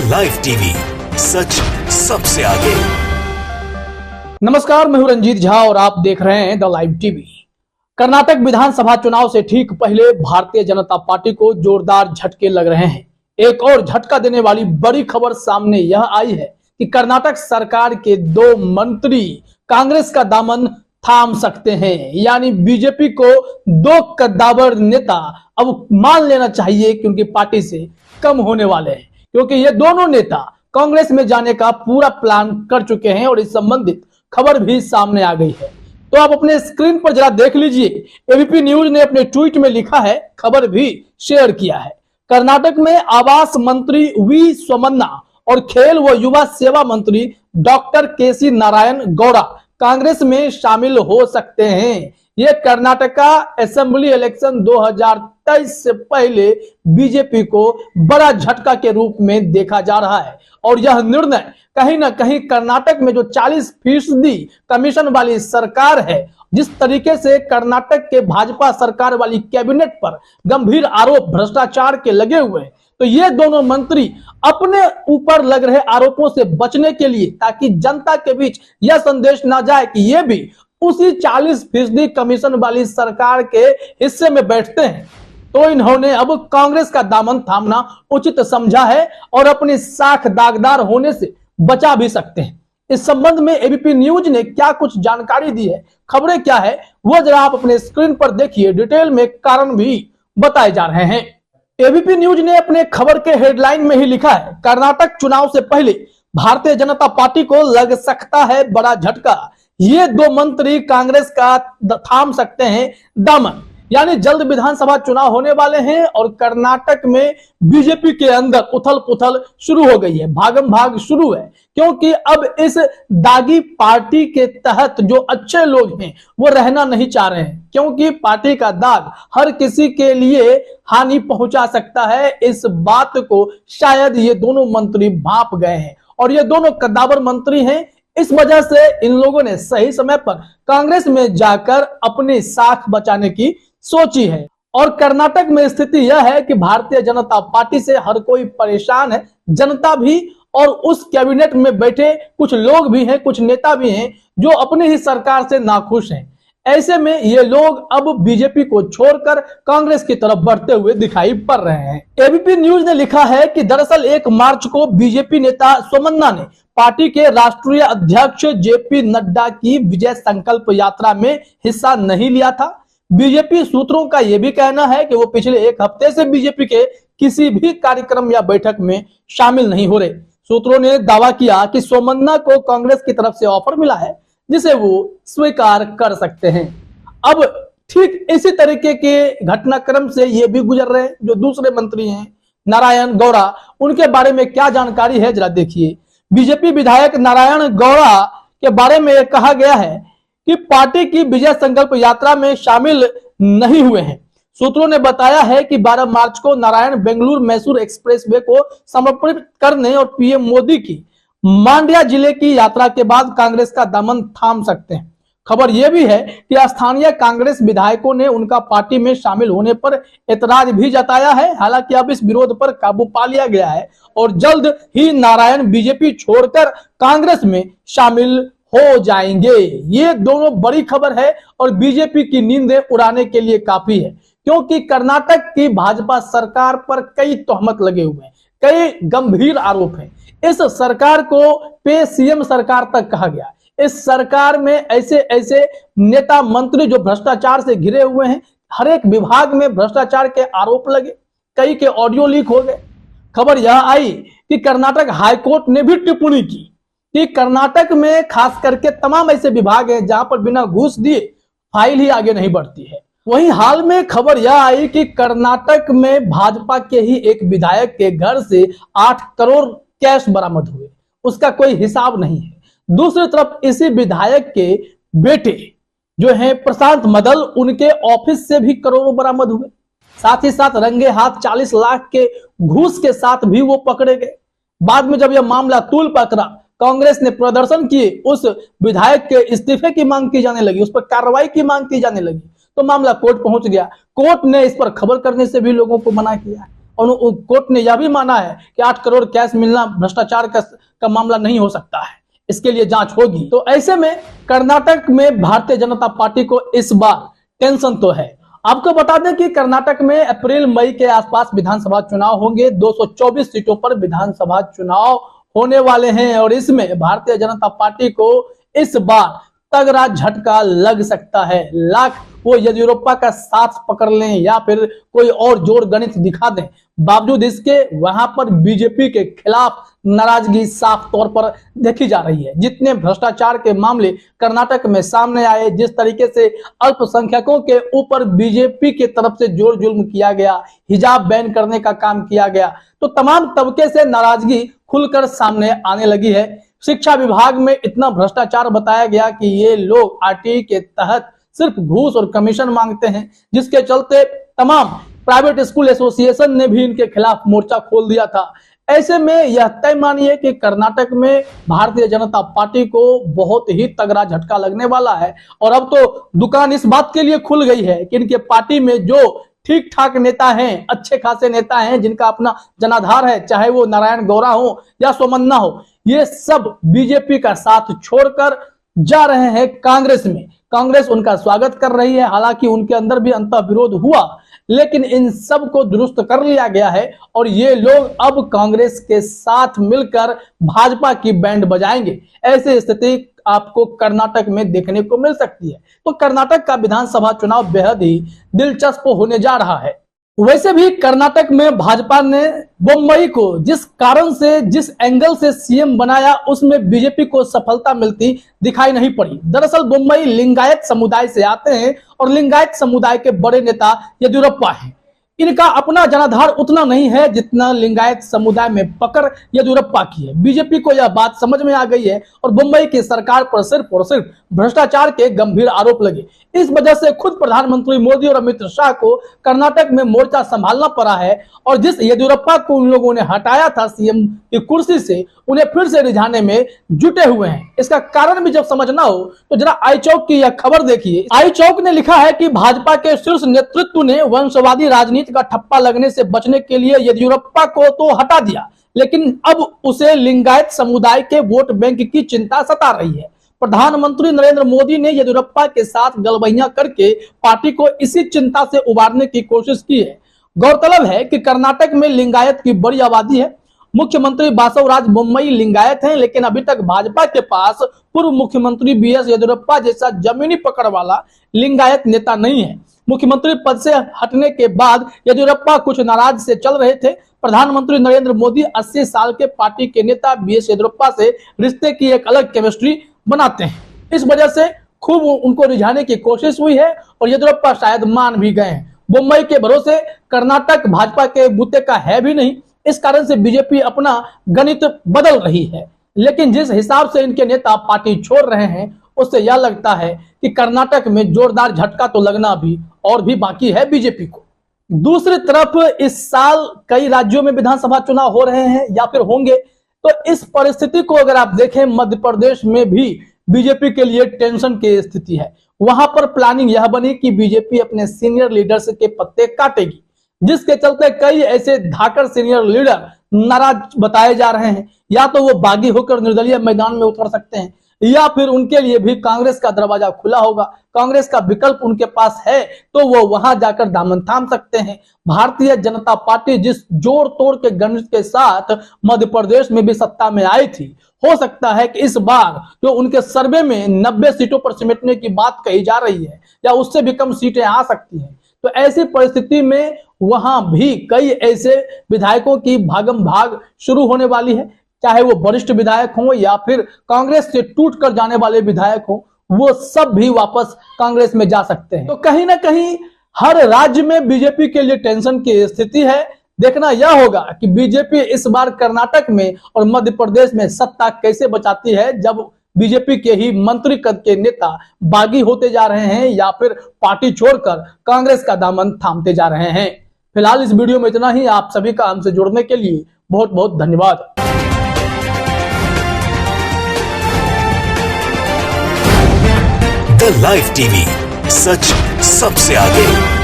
Live TV, सच सबसे आगे। नमस्कार, मैं हूं रंजीत झा और आप देख रहे हैं द लाइव टीवी। कर्नाटक विधानसभा चुनाव से ठीक पहले भारतीय जनता पार्टी को जोरदार झटके लग रहे हैं। एक और झटका देने वाली बड़ी खबर सामने यह आई है कि कर्नाटक सरकार के 2 मंत्री कांग्रेस का दामन थाम सकते हैं। यानी बीजेपी को 2 कद्दावर नेता अब मान लेना चाहिए कि उनकी पार्टी से कम होने वाले हैं, क्योंकि ये दोनों नेता कांग्रेस में जाने का पूरा प्लान कर चुके हैं और इस संबंधित खबर भी सामने आ गई है। तो आप अपने स्क्रीन पर जरा देख लीजिए। एबीपी न्यूज ने अपने ट्वीट में लिखा है, खबर भी शेयर किया है। कर्नाटक में आवास मंत्री वी सोमन्ना और खेल व युवा सेवा मंत्री डॉक्टर केसी नारायण गौड़ा कांग्रेस में शामिल हो सकते हैं। ये कर्नाटका असेंबली इलेक्शन 2023 से पहले बीजेपी को बड़ा झटका के रूप में देखा जा रहा है और यह निर्णय कहीं ना कहीं कर्नाटक में जो 40% कमीशन वाली सरकार है, जिस तरीके से कर्नाटक के भाजपा सरकार वाली कैबिनेट पर गंभीर आरोप भ्रष्टाचार के लगे हुए हैं, तो ये दोनों मंत्री अपने ऊपर लग रहे आरोपों से बचने के लिए, ताकि जनता के बीच यह संदेश ना जाए कि ये भी उसी 40% कमीशन वाली सरकार के हिस्से में बैठते हैं, तो इन्होंने अब कांग्रेस का दामन थामना उचित समझा है और अपनी साख दागदार होने से बचा भी सकते हैं। इस संबंध में एबीपी न्यूज ने क्या कुछ जानकारी दी है, खबरें क्या है, वो जरा आप अपने स्क्रीन पर देखिए। डिटेल में कारण भी बताए जा रहे हैं। एबीपी न्यूज ने अपने खबर के हेडलाइन में ही लिखा है, कर्नाटक चुनाव से पहले भारतीय जनता पार्टी को लग सकता है बड़ा झटका। ये 2 मंत्री कांग्रेस का थाम सकते हैं दामन। यानी जल्द विधानसभा चुनाव होने वाले हैं और कर्नाटक में बीजेपी के अंदर उथल पुथल शुरू हो गई है, भागम भाग शुरू है, क्योंकि अब इस दागी पार्टी के तहत जो अच्छे लोग हैं वो रहना नहीं चाह रहे हैं, क्योंकि पार्टी का दाग हर किसी के लिए हानि पहुंचा सकता है। इस बात को शायद ये दोनों मंत्री भांप गए हैं और ये दोनों कद्दावर मंत्री हैं। इस वजह से इन लोगों ने सही समय पर कांग्रेस में जाकर अपनी साख बचाने की सोची है। और कर्नाटक में स्थिति यह है कि भारतीय जनता पार्टी से हर कोई परेशान है, जनता भी, और उस कैबिनेट में बैठे कुछ लोग भी हैं, कुछ नेता भी हैं जो अपनी ही सरकार से नाखुश हैं। ऐसे में ये लोग अब बीजेपी को छोड़कर कांग्रेस की तरफ बढ़ते हुए दिखाई पड़ रहे हैं। एबीपी न्यूज ने लिखा है कि दरअसल 1 मार्च को बीजेपी नेता सोमन्ना ने पार्टी के राष्ट्रीय अध्यक्ष जेपी नड्डा की विजय संकल्प यात्रा में हिस्सा नहीं लिया था। बीजेपी सूत्रों का यह भी कहना है कि वो पिछले 1 हफ्ते से बीजेपी के किसी भी कार्यक्रम या बैठक में शामिल नहीं हो रहे। सूत्रों ने दावा किया कि सोमन्ना को कांग्रेस की तरफ से ऑफर मिला है, जिसे वो स्वीकार कर सकते हैं। अब ठीक इसी तरीके के घटनाक्रम से ये भी गुजर रहे हैं जो दूसरे मंत्री हैं नारायण गौड़ा। उनके बारे में क्या जानकारी है जरा देखिए। बीजेपी विधायक नारायण गौड़ा के बारे में कहा गया है कि पार्टी की विजय संकल्प यात्रा में शामिल नहीं हुए हैं। सूत्रों ने बताया है कि 12 मार्च को नारायण बेंगलुरु मैसूर एक्सप्रेसवे को समर्पित करने और पीएम मोदी की मांड्या जिले की यात्रा के बाद कांग्रेस का दामन थाम सकते हैं। खबर यह भी है कि स्थानीय कांग्रेस विधायकों ने उनका पार्टी में शामिल होने पर एतराज भी जताया है। हालांकि अब इस विरोध पर काबू पा लिया गया है और जल्द ही नारायण बीजेपी छोड़कर कांग्रेस में शामिल हो जाएंगे। ये दोनों बड़ी खबर है और बीजेपी की नींदें उड़ाने के लिए काफी है, क्योंकि कर्नाटक की भाजपा सरकार पर कई तोहमत लगे हुए हैं, कई गंभीर आरोप हैं। इस सरकार को पे सीएम सरकार तक कहा गया। इस सरकार में ऐसे ऐसे नेता मंत्री जो भ्रष्टाचार से घिरे हुए हैं, हर एक विभाग में भ्रष्टाचार के आरोप लगे, कई के ऑडियो लीक हो गए। खबर यह आई कि कर्नाटक हाईकोर्ट ने भी टिप्पणी की कि कर्नाटक में खास करके तमाम ऐसे विभाग हैं जहां पर बिना घूस दिए फाइल ही आगे नहीं बढ़ती है। वहीं हाल में खबर यह आई कि कर्नाटक में भाजपा के ही एक विधायक के घर से 8 करोड़ कैश बरामद हुए, उसका कोई हिसाब नहीं है। दूसरी तरफ इसी विधायक के बेटे जो हैं प्रशांत मदल, उनके ऑफिस से भी करोड़ों बरामद हुए। साथ ही साथ रंगे हाथ 40 लाख के घूस के साथ भी वो पकड़े गए। बाद में जब यह मामला तूल पकड़ा, कांग्रेस ने प्रदर्शन किए, उस विधायक के इस्तीफे की मांग की जाने लगी, उस पर कार्रवाई की मांग की जाने लगी, तो मामला कोर्ट पहुंच गया। कोर्ट ने इस पर खबर करने से भी लोगों को मना किया और कोर्ट ने यह भी माना है कि 8 करोड़ कैश मिलना भ्रष्टाचार का मामला नहीं हो सकता है, इसके लिए जांच होगी। तो ऐसे में कर्नाटक में भारतीय जनता पार्टी को इस बार टेंशन तो है। आपको बता दें कि कर्नाटक में अप्रैल मई के आसपास विधानसभा चुनाव होंगे। 224 सीटों पर विधानसभा चुनाव होने वाले हैं और इसमें भारतीय जनता पार्टी को इस बार तगड़ा झटका लग सकता है। लाख वो येदियुरप्पा का साथ पकड़ लें या फिर कोई और जोड़ गणित दिखा दें, बावजूद इसके वहां पर बीजेपी के खिलाफ नाराजगी साफ तौर पर देखी जा रही है। जितने भ्रष्टाचार के मामले कर्नाटक में सामने आए, जिस तरीके से अल्पसंख्यकों के ऊपर बीजेपी की तरफ से जोर जुल्म किया गया, हिजाब बैन करने का काम किया गया, तो तमाम तबके से नाराजगी खुलकर सामने आने लगी है। शिक्षा विभाग में इतना भ्रष्टाचार बताया गया कि ये लोग आरटीई के तहत सिर्फ घूस और कमीशन मांगते हैं, जिसके चलते तमाम प्राइवेट स्कूल एसोसिएशन ने भी इनके खिलाफ मोर्चा खोल दिया था। ऐसे में यह तय मानिए कि कर्नाटक में भारतीय जनता पार्टी को बहुत ही तगड़ा झटका लगने वाला है। और अब तो दुकान इस बात के लिए खुल गई है कि इनके पार्टी में जो ठीक ठाक नेता हैं, अच्छे खासे नेता हैं, जिनका अपना जनाधार है, चाहे वो नारायण गौड़ा हो या सोमन्ना हो, ये सब बीजेपी का साथ छोड़कर जा रहे हैं कांग्रेस में। कांग्रेस उनका स्वागत कर रही है, हालांकि उनके अंदर भी अंतर्विरोध हुआ, लेकिन इन सब को दुरुस्त कर लिया गया है और ये लोग अब कांग्रेस के साथ मिलकर भाजपा की बैंड बजाएंगे। ऐसी स्थिति आपको कर्नाटक में देखने को मिल सकती है। तो कर्नाटक का विधानसभा चुनाव बेहद ही दिलचस्प होने जा रहा है। वैसे भी कर्नाटक में भाजपा ने बोम्मई को जिस कारण से, जिस एंगल से सीएम बनाया, उसमें बीजेपी को सफलता मिलती दिखाई नहीं पड़ी। दरअसल बोम्मई लिंगायत समुदाय से आते हैं और लिंगायत समुदाय के बड़े नेता येदियुरप्पा हैं। इनका अपना जनाधार उतना नहीं है जितना लिंगायत समुदाय में पकड़ येदियुरप्पा की है। बीजेपी को यह बात समझ में आ गई है और मुंबई की सरकार पर सिर्फ और सिर्फ भ्रष्टाचार के गंभीर आरोप लगे। इस वजह से खुद प्रधानमंत्री मोदी और अमित शाह को कर्नाटक में मोर्चा संभालना पड़ा है और जिस येदियुरप्पा को उन लोगों ने हटाया था सीएम की कुर्सी से, उन्हें फिर से रिझाने में जुटे हुए हैं। इसका कारण भी जब समझना हो तो जरा आई चौक की यह खबर देखिए। आई चौक ने लिखा है कि भाजपा के शीर्ष नेतृत्व ने वंशवादी राजनीति का ठप्पा लगने से बचने के लिए येदियुरप्पा को तो हटा दिया, लेकिन अब उसे लिंगायत समुदाय के वोट बैंक की चिंता सता रही है। प्रधानमंत्री नरेंद्र मोदी ने येदियुरप्पा के साथ गलबैया करके पार्टी को इसी चिंता से उबारने की कोशिश की है। गौरतलब है कि कर्नाटक में लिंगायत की बड़ी आबादी है। मुख्यमंत्री बासवराज बोम्मई लिंगायत हैं, लेकिन अभी तक भाजपा के पास पूर्व मुख्यमंत्री बीएस येदियुरप्पा जैसा जमीनी पकड़ वाला लिंगायत नेता नहीं है। मुख्यमंत्री पद से हटने के बाद येदियुरप्पा कुछ नाराज से चल रहे थे। प्रधानमंत्री नरेंद्र मोदी 80 साल के पार्टी के नेता बीएस येदियुरप्पा से रिश्ते की एक अलग केमिस्ट्री बनाते हैं। इस वजह से खूब उनको रिझाने की कोशिश हुई है और येदियुरप्पा शायद मान भी गए हैं। मुंबई के भरोसे कर्नाटक भाजपा के बूते का है भी नहीं, इस कारण से बीजेपी अपना गणित बदल रही है। लेकिन जिस हिसाब से इनके नेता पार्टी छोड़ रहे हैं, उससे यह लगता है कि कर्नाटक में जोरदार झटका तो लगना भी और भी बाकी है बीजेपी को। दूसरी तरफ इस साल कई राज्यों में विधानसभा चुनाव हो रहे हैं या फिर होंगे, तो इस परिस्थिति को अगर आप देखें, मध्य प्रदेश में भी बीजेपी के लिए टेंशन की स्थिति है। वहां पर प्लानिंग यह बनी कि बीजेपी अपने सीनियर लीडर्स के पत्ते काटेगी, जिसके चलते कई ऐसे धाकड़ सीनियर लीडर नाराज बताए जा रहे हैं। या तो वो बागी होकर निर्दलीय मैदान में उतर सकते हैं या फिर उनके लिए भी कांग्रेस का दरवाजा खुला होगा। कांग्रेस का विकल्प उनके पास है तो वो वहां जाकर दामन थाम सकते हैं। भारतीय जनता पार्टी जिस जोड़ तोड़ के गणित के साथ मध्य प्रदेश में भी सत्ता में आई थी, हो सकता है कि इस बार जो उनके सर्वे में 90 सीटों पर सिमटने की बात कही जा रही है या उससे भी कम सीटें आ सकती हैं। तो ऐसी परिस्थिति में वहां भी कई ऐसे विधायकों की भागम भाग शुरू होने वाली है, चाहे वो वरिष्ठ विधायक हो या फिर कांग्रेस से टूट कर जाने वाले विधायक हो, वो सब भी वापस कांग्रेस में जा सकते हैं। तो कहीं ना कहीं हर राज्य में बीजेपी के लिए टेंशन की स्थिति है। देखना यह होगा कि बीजेपी इस बार कर्नाटक में और मध्य प्रदेश में सत्ता कैसे बचाती है, जब बीजेपी के ही मंत्री पद के नेता बागी होते जा रहे हैं या फिर पार्टी छोड़कर कांग्रेस का दामन थामते जा रहे हैं। फिलहाल इस वीडियो में इतना ही। आप सभी का हमसे जुड़ने के लिए बहुत बहुत धन्यवाद। द लाइव टीवी, सच सबसे आगे।